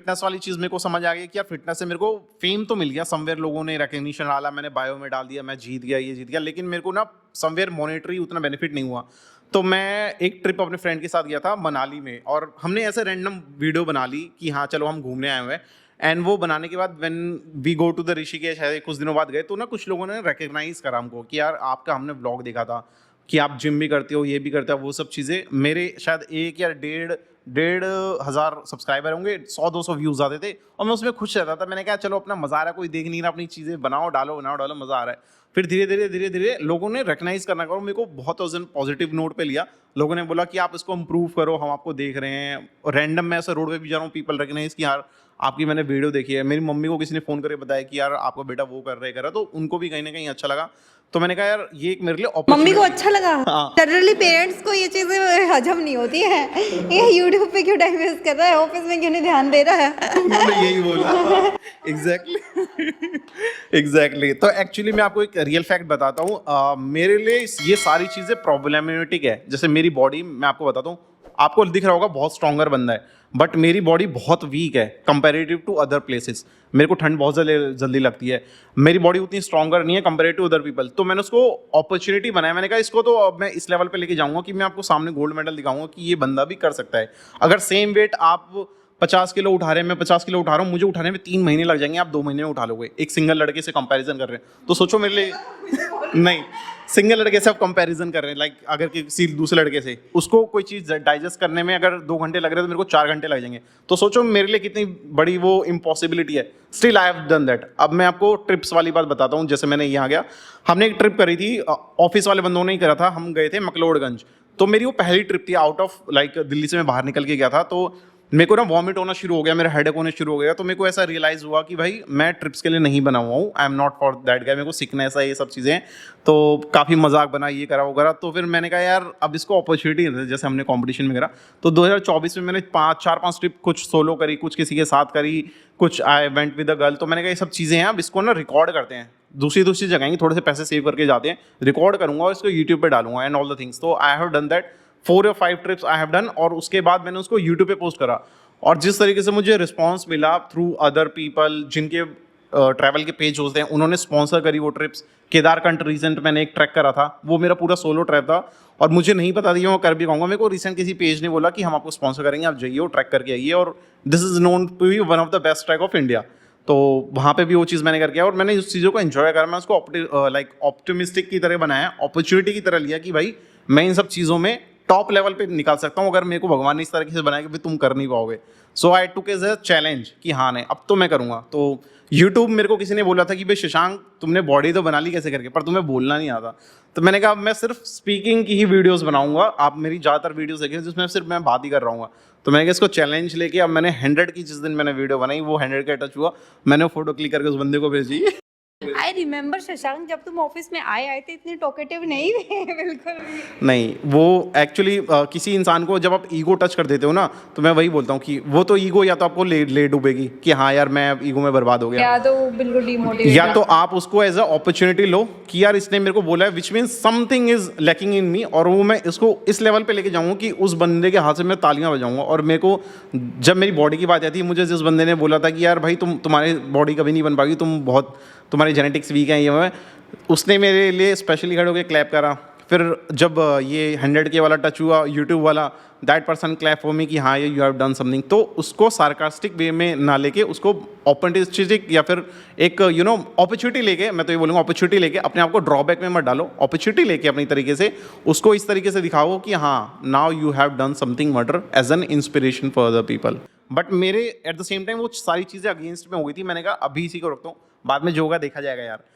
Fitness वाली चीज़ मेरे को समझ आ गई कि यार फिटनेस से मेरे को फेम तो मिल गया, समवेयर लोगों ने रिकग्निशन डाला, मैंने बायो में डाल दिया, मैं जीत गया, ये जीत गया, लेकिन मेरे को ना समवेयर मॉनेटरी उतना बेनिफिट नहीं हुआ। तो मैं एक ट्रिप अपने फ्रेंड के साथ गया था मनाली में, और हमने ऐसे रैंडम वीडियो बना ली कि हाँ चलो हम घूमने आए हुए हैं। एंड वो बनाने के बाद when we go to the Rishikesh है, कुछ दिनों बाद गए, तो ना कुछ लोगों ने रिकग्नाइज करा हमको कि यार आपका हमने ब्लॉग देखा था कि आप जिम भी करते हो, ये भी करते हो, वो सब चीज़ें। मेरे शायद 1 या डेढ़ हज़ार सब्सक्राइबर होंगे, 100-200 व्यूज़ आते थे और मैं उसमें खुश रहता था। मैंने कहा चलो अपना मज़ा आ रहा है, कोई देख नहीं रहा, अपनी चीज़ें बनाओ डालो मज़ा आ रहा है। फिर धीरे धीरे लोगों ने रिकग्नाइज करना करो मेरे को, बहुत उस दिन पॉजिटिव नोट पे लिया। लोगों ने बोला कि आप इसको इम्प्रूव करो, हम आपको देख रहे हैं। रैंडम मैं ऐसे रोड पे भी जा रहा हूँ, पीपल रिकग्नाइज कि यार आपकी मैंने वीडियो देखी है। मेरी मम्मी को किसी ने फ़ोन करके बताया कि यार आपका बेटा वो कर रहा है, तो उनको भी कहीं ना कहीं अच्छा लगा। तो मैंने कहा यार ये एक मेरे लिए मम्मी को opportunity- अच्छा लगा। हाँ। जनरली पेरेंट्स को ये चीजें हजम नहीं होती है, ये यूट्यूब पे क्यों टाइम वेस्ट कर रहा है, ऑफिस में क्यों नहीं ध्यान दे रहा है। उन्होंने यही बोला। एग्जैक्टली। तो एक्चुअली मैं आपको एक रियल फैक्ट बताता हूँ। मेरे लिए ये सारी चीज़ें प्रॉब्लमेटिक है। जैसे मेरी बॉडी, मैं आपको बताता हूँ, आपको दिख रहा होगा बहुत स्ट्रॉन्गर बंदा है, बट मेरी बॉडी बहुत वीक है कंपेरेटिव टू अदर प्लेसेस। मेरे को ठंड बहुत जल्दी लगती है, मेरी बॉडी उतनी स्ट्रॉन्गर नहीं है कंपेरेटिव टू अदर पीपल। तो मैंने उसको अपॉर्चुनिटी बनाया, मैंने कहा इसको तो अब मैं इस लेवल पे लेके जाऊंगा कि मैं आपको सामने गोल्ड मेडल दिखाऊंगा कि ये बंदा भी कर सकता है। अगर सेम वेट आप 50 किलो उठा रहे हैं, मैं 50 किलो उठा रहा हूँ, मुझे उठाने में 3 महीने लग जाएंगे, आप 2 महीने में उठा लोगे। एक सिंगल लड़के से कंपैरिजन कर रहे हैं, तो सोचो मेरे लिए नहीं, सिंगल लड़के से आप कंपैरिजन कर रहे हैं, लाइक अगर किसी दूसरे लड़के से, उसको कोई चीज़ डाइजेस्ट करने में अगर 2 घंटे लग रहे हैं तो मेरे को 4 घंटे लग जाएंगे। तो सोचो मेरे लिए कितनी बड़ी वो इम्पॉसिबिलिटी है। Still I have done that. अब मैं आपको ट्रिप्स वाली बात बताता हूँ। जैसे मैंने यहाँ गया, हमने एक ट्रिप करी थी, ऑफिस वाले बंदों ने ही करा था। हम गए थे मकलोडगंज। तो मेरी वो पहली ट्रिप थी आउट ऑफ, लाइक दिल्ली से मैं बाहर निकल के गया था। तो मेरे को ना वॉमिट होना शुरू हो गया, मेरा हेडेक होने शुरू हो गया। तो मेरे को ऐसा रियलाइज़ हुआ कि भाई मैं ट्रिप्स के लिए नहीं बना हुआ हूँ, I am not for that guy. मेरे को सिकनेस है, ये सब चीज़ें। तो काफ़ी मजाक बना, ये करा वो करा। तो फिर मैंने कहा यार अब इसको अपॉर्चुनिटी, जैसे हमने कंपटीशन में करा। तो 2024 में मैंने 4-5 ट्रिप, कुछ सोलो करी, कुछ किसी के साथ करी, कुछ I went with a girl. तो मैंने कहा ये सब चीज़ें हैं, अब इसको ना रिकॉर्ड करते हैं, दूसरी जगह थोड़े से पैसे सेव करके जाते हैं, रिकॉर्ड करूंगा और इसको यूट्यूब पे डालूंगा एंड ऑल द थिंग्स। तो आई हैव डन दैट, 4 या 5 ट्रिप्स आई हैव डन। और उसके बाद मैंने उसको यूट्यूब पे पोस्ट करा, और जिस तरीके से मुझे रिस्पांस मिला थ्रू अदर पीपल जिनके ट्रैवल के पेज होते हैं, उन्होंने स्पॉन्सर करी वो ट्रिप्स। केदारकंठ रिसेंट मैंने एक ट्रैक करा था, वो मेरा पूरा सोलो ट्रैक था, और मुझे नहीं पता था मैं कर भी पाऊंगा। मेरे को रिसेंट किसी पेज ने बोला कि हम आपको स्पॉन्सर करेंगे, आप जाइए ट्रैक करके आइए, और this is known to be one of the best track of India. तो वहाँ पे भी वो चीज़ मैंने करके, और मैंने उस चीज़ों को एंजॉय करा। मैं उसको लाइक ऑप्टिमिस्टिक की तरह बनाया, अपॉर्चुनिटी की तरह लिया कि भाई मैं इन सब चीज़ों में टॉप लेवल पे निकाल सकता हूँ, अगर मेरे को भगवान ने इस तरीके से बनाया कि भाई तुम कर नहीं पाओगे। सो आई टुक एज अ चैलेंज कि हाँ नहीं, अब तो मैं करूँगा। तो यूट्यूब, मेरे को किसी ने बोला था कि भाई शशांक तुमने बॉडी तो बना ली कैसे करके, पर तुम्हें बोलना नहीं आता। तो मैंने कहा मैं सिर्फ स्पीकिंग की ही वीडियोस बनाऊंगा, आप मेरी ज़्यादातर वीडियोस देखें जिसमें सिर्फ मैं बात ही कर रहा हूँ। तो मैंने कहा इसको चैलेंज लेके, अब मैंने 100 की जिस दिन मैंने वीडियो बनाई, वो 100 का टच हुआ, मैंने फोटो क्लिक करके उस बंदे को भेजी। आई रिमेम्बर शशांक, जब तुम ऑफिस में आए थे इतने टॉकेटिव नहीं थे बिल्कुल भी। नहीं, वो एक्चुअली किसी इंसान को जब आप ईगो टच कर देते हो ना, तो मैं वही बोलता हूँ कि वो तो ईगो या तो आपको ले डूबेगी कि हाँ यार मैं ईगो में बर्बाद हो गया, या तो बिल्कुल डिमोटिवेट, या तो आप उसको एज अ अपॉर्चुनिटी लो कि यार इसने मेरे को बोला है, which means something is lacking in me, और वो मैं इसको इस लेवल पे लेके जाऊंगा कि उस बंदे के हाथ से मैं तालियां बजाऊंगा। और मेरे को जब मेरी बॉडी की बात आती है, मुझे जिस बंदे ने बोला था कि यार भाई तुम्हारी बॉडी कभी नहीं बन पाएगी, तुम्हारी जेनेटिक्स वीक है, ये उसने मेरे लिए स्पेशली खड़े होकर क्लैप करा। फिर जब ये 100K वाला टच हुआ यूट्यूब वाला, that person clap for me कि हाँ ये यू हैव डन समथिंग। तो उसको सार्कास्टिक वे में ना लेके, उसको ऑपर्चुनिस्टिक या फिर एक अपॉर्चुनिटी लेके, मैं तो ये बोलूँगा अपॉर्चुनिटी लेके, अपने आप को ड्रॉबैक में मत डालो, अपॉर्चुनिटी लेके अपनी तरीके से उसको इस तरीके से दिखाओ कि हाँ now you have done something matter as an inspiration for other people. But मेरे एट द सेम टाइम वो सारी चीज़ें अगेंस्ट में हो गई थी। मैंने कहा अभी इसी को रखता हूँ, बाद में जो होगा देखा जाएगा यार।